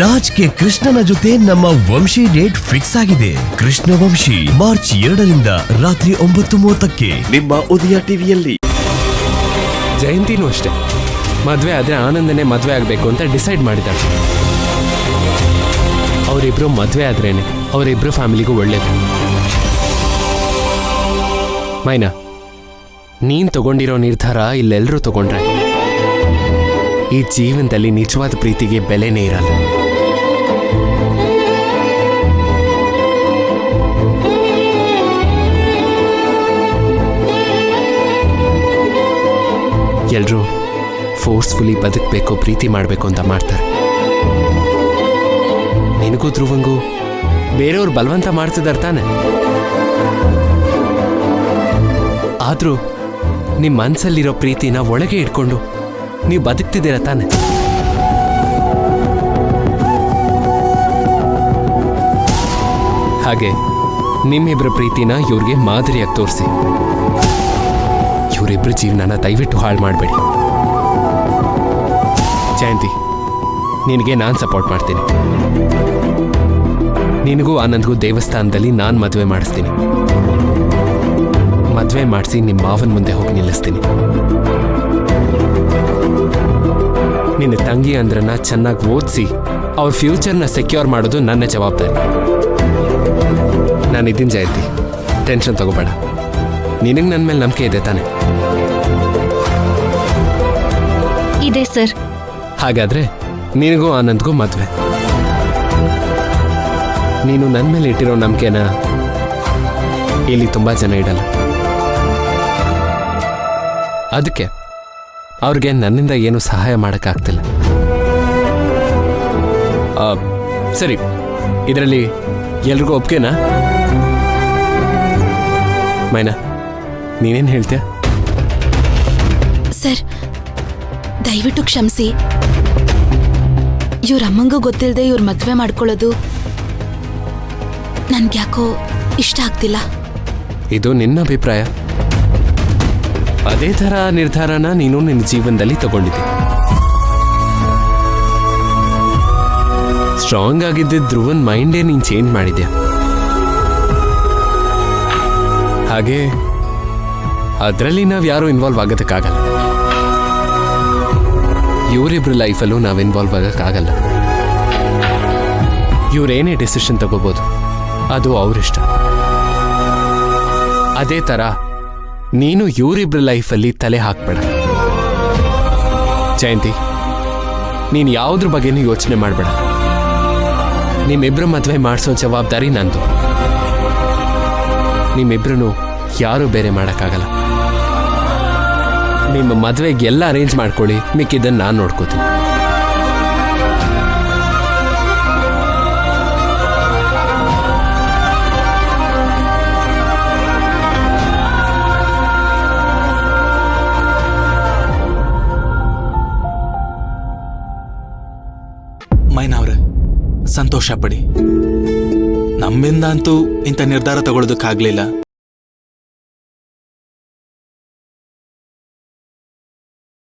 ರಾಜ್ ಗೆ ಕೃಷ್ಣನ ಜೊತೆ ನಮ್ಮ ವಂಶಿ ಡೇಟ್ ಫಿಕ್ಸ್ ಆಗಿದೆ. ಕೃಷ್ಣ ವಂಶಿ ಮಾರ್ಚ್ 2ರಿಂದ ರಾತ್ರಿ 9:30ಕ್ಕೆ ನಿಮ್ಮ ಉದಯ ಟಿವಿಯಲ್ಲಿ. ಜಯಂತಿನೂ ಅಷ್ಟೇ, ಮದ್ವೆ ಆದ್ರೆ ಆನಂದನೇ ಮದ್ವೆ ಆಗ್ಬೇಕು ಅಂತ ಡಿಸೈಡ್ ಮಾಡಿದಾಳೆ. ಅವರಿಬ್ರು ಮದ್ವೆ ಆದ್ರೇನೆ ಅವರಿಬ್ರು ಫ್ಯಾಮಿಲಿಗೂ ಒಳ್ಳೇದು. ಮೈನಾ, ನೀನ್ ತಗೊಂಡಿರೋ ನಿರ್ಧಾರ ಇಲ್ಲೆಲ್ಲರೂ ತಗೊಂಡ್ರೆ ಈ ಜೀವನದಲ್ಲಿ ನಿಜವಾದ ಪ್ರೀತಿಗೆ ಬೆಲೆನೇ ಇರಲ್ಲ. ಎಲ್ರೂ ಫೋರ್ಸ್ಫುಲಿ ಬದುಕಬೇಕು, ಪ್ರೀತಿ ಮಾಡಬೇಕು ಅಂತ ಮಾಡ್ತಾರೆ. ನಿನಗೂ ಧ್ರುವಂಗೂ ಬೇರೆಯವ್ರು ಬಲವಂತ ಮಾಡ್ತಿದ್ದಾರೆ ತಾನೆ. ಆದ್ರೂ ನಿಮ್ಮ ಮನಸ್ಸಲ್ಲಿರೋ ಪ್ರೀತಿನ ಒಳಗೆ ಇಟ್ಕೊಂಡು ನೀವು ಬದುಕ್ತಿದ್ದೀರ ತಾನೆ. ಹಾಗೆ ನಿಮ್ಮಿಬ್ಬರ ಪ್ರೀತಿನ ಇವ್ರಿಗೆ ಮಾದರಿಯಾಗಿ ತೋರಿಸಿ. ಇವರಿಬ್ರು ಜೀವನನ ದಯವಿಟ್ಟು ಹಾಳು ಮಾಡಬೇಡಿ. ಜಯಂತಿ, ನಿನಗೆ ನಾನು ಸಪೋರ್ಟ್ ಮಾಡ್ತೀನಿ. ನಿನಗೂ ಆನಂದ್ಗೂ ದೇವಸ್ಥಾನದಲ್ಲಿ ನಾನು ಮದುವೆ ಮಾಡಿಸ್ತೀನಿ. ಮದುವೆ ಮಾಡಿಸಿ ನಿಮ್ಮ ಮಾವನ ಮುಂದೆ ಹೋಗಿ ನಿಲ್ಲಿಸ್ತೀನಿ. ನಿನ್ನ ತಂಗಿ ಅಂದ್ರನ್ನ ಚೆನ್ನಾಗಿ ಓದಿಸಿ ಅವ್ರ ಫ್ಯೂಚರ್ನ ಸೆಕ್ಯೂರ್ ಮಾಡೋದು ನನ್ನ ಜವಾಬ್ದಾರಿ. ನಾನಿದ್ದೀನಿ ಜಯಂತಿ, ಟೆನ್ಷನ್ ತಗೋಬೇಡ. ನಿನಗೆ ನನ್ನ ಮೇಲೆ ನಂಬಿಕೆ ಇದೆ ತಾನೆ? ಇದೆ ಸರ್. ಹಾಗಾದ್ರೆ ನಿನಗೂ ಆನಂದ್ಗೂ ಮದುವೆ. ನೀನು ನನ್ನ ಮೇಲೆ ಇಟ್ಟಿರೋ ನಂಬಿಕೆನ ಇಲ್ಲಿ ತುಂಬಾ ಜನ ಇಡಲ್ಲ. ಅದಕ್ಕೆ ಅವ್ರಿಗೆ ನನ್ನಿಂದ ಏನು ಸಹಾಯ ಮಾಡೋಕ್ಕಾಗ್ತಿಲ್ಲ. ಸರಿ, ಇದರಲ್ಲಿ ಎಲ್ರಿಗೂ ಒಪ್ಗೆನಾ? ಮೈನಾ, ನೀನೇನು ಹೇಳ್ತೀಯ? ಸರ್, ದಯವಿಟ್ಟು ಕ್ಷಮಿಸಿ. ಇವ್ರ ಅಮ್ಮಂಗೂ ಗೊತ್ತಿಲ್ಲದೆ ಇವ್ರ ಮದುವೆ ಮಾಡ್ಕೊಳ್ಳೋದು ನನ್ಗ್ಯಾಕೋ ಇಷ್ಟ ಆಗ್ತಿಲ್ಲ. ಇದು ನಿನ್ನ ಅಭಿಪ್ರಾಯ. ಅದೇ ಥರ ನಿರ್ಧಾರನ ನೀನು ನಿನ್ನ ಜೀವನದಲ್ಲಿ ತಗೊಂಡಿದ್ದೆ. ಸ್ಟ್ರಾಂಗ್ ಆಗಿದ್ದ ಧ್ರುವನ್ ಮೈಂಡೇ ನೀನು ಚೇಂಜ್ ಮಾಡಿದ್ಯಾ. ಹಾಗೆ ಅದರಲ್ಲಿ ನಾವು ಯಾರೂ ಇನ್ವಾಲ್ವ್ ಆಗೋದಕ್ಕಾಗಲ್ಲ. ಇವರಿಬ್ರು ಲೈಫಲ್ಲೂ ನಾವು ಇನ್ವಾಲ್ವ್ ಆಗೋಕ್ಕಾಗಲ್ಲ. ಇವರೇನೇ ಡಿಸಿಷನ್ ತಗೋಬೋದು, ಅದು ಅವರಿಷ್ಟ. ಅದೇ ಥರ ನೀನು ಇವರಿಬ್ರು ಲೈಫಲ್ಲಿ ತಲೆ ಹಾಕ್ಬೇಡ. ಜಯಂತಿ, ನೀನು ಯಾವುದ್ರ ಬಗ್ಗೆನೂ ಯೋಚನೆ ಮಾಡಬೇಡ. ನಿಮ್ಮಿಬ್ರು ಮದುವೆ ಮಾಡಿಸೋ ಜವಾಬ್ದಾರಿ ನಂದು. ನಿಮ್ಮಿಬ್ರು ಯಾರೂ ಬೇರೆ ಮಾಡೋಕ್ಕಾಗಲ್ಲ. ನಿಮ್ಮ ಮದುವೆಗೆ ಎಲ್ಲ ಅರೇಂಜ್ ಮಾಡ್ಕೊಳ್ಳಿ, ಮಿಕ್ಕಿದ್ದನ್ನು ನಾನು ನೋಡ್ಕೋತೀನಿ. ಮೈನವ್ರೆ, ಸಂತೋಷ ಪಡಿ. ನಮ್ಮಿಂದ ಅಂತೂ ಇಂಥ ನಿರ್ಧಾರ ತಗೊಳ್ಳೋದಕ್ಕಾಗಲಿಲ್ಲ.